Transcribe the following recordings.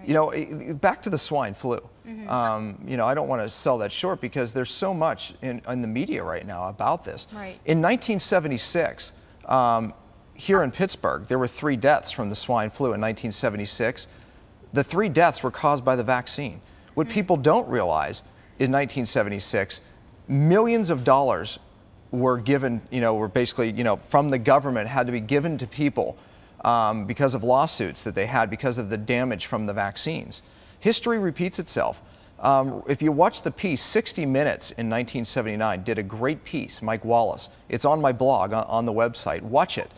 You know, back to the swine flu. You know, I don't want to sell that short because there's so much in the media right now about this. Right. In 1976, here in Pittsburgh, there were 3 deaths from the swine flu in 1976. The 3 deaths were caused by the vaccine. What people don't realize in 1976, millions of dollars were given, you know, were basically, you know, from the government had to be given to people because of lawsuits that they had because of the damage from the vaccines. History repeats itself. If you watch the piece, 60 Minutes in 1979 did a great piece, Mike Wallace. It's on my blog on the website. Watch it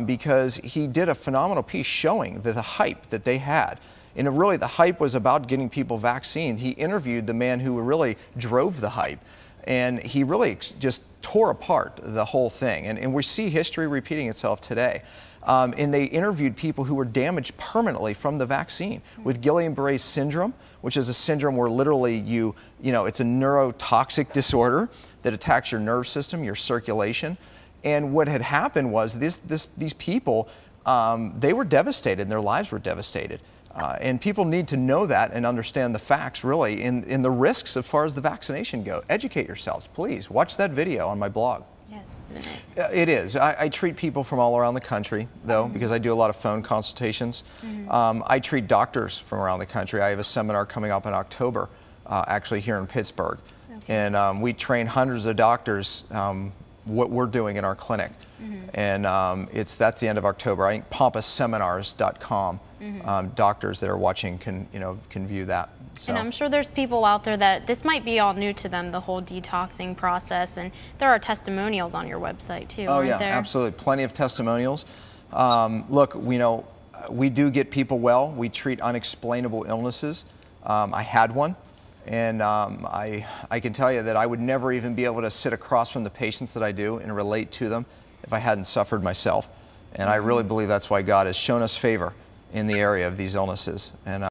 because he did a phenomenal piece showing the hype that they had. And really the hype was about getting people vaccinated. He interviewed the man who really drove the hype. And he really just tore apart the whole thing. And we see history repeating itself today. And they interviewed people who were damaged permanently from the vaccine with Guillain-Barré syndrome, which is a syndrome where literally you know, it's a neurotoxic disorder that attacks your nerve system, your circulation. And what had happened was these people, they were devastated and their lives were devastated. And people need to know that and understand the facts really in the risks as far as the vaccination go. Educate yourselves, please. Watch that video on my blog. Yes, isn't It is. I treat people from all around the country, though, because I do a lot of phone consultations. I treat doctors from around the country. I have a seminar coming up in October, actually here in Pittsburgh. Okay. And we train hundreds of doctors what we're doing in our clinic. And that's the end of October. I think pompaseminars.com. Doctors that are watching can view that. So. And I'm sure there's people out there that this might be all new to them, the whole detoxing process, and there are testimonials on your website too. Oh yeah, there? Absolutely, plenty of testimonials. Look, we do get people well. We treat unexplainable illnesses. I had one, and I can tell you that I would never even be able to sit across from the patients that I do and relate to them if I hadn't suffered myself. And I really believe that's why God has shown us favor in the area of these illnesses. And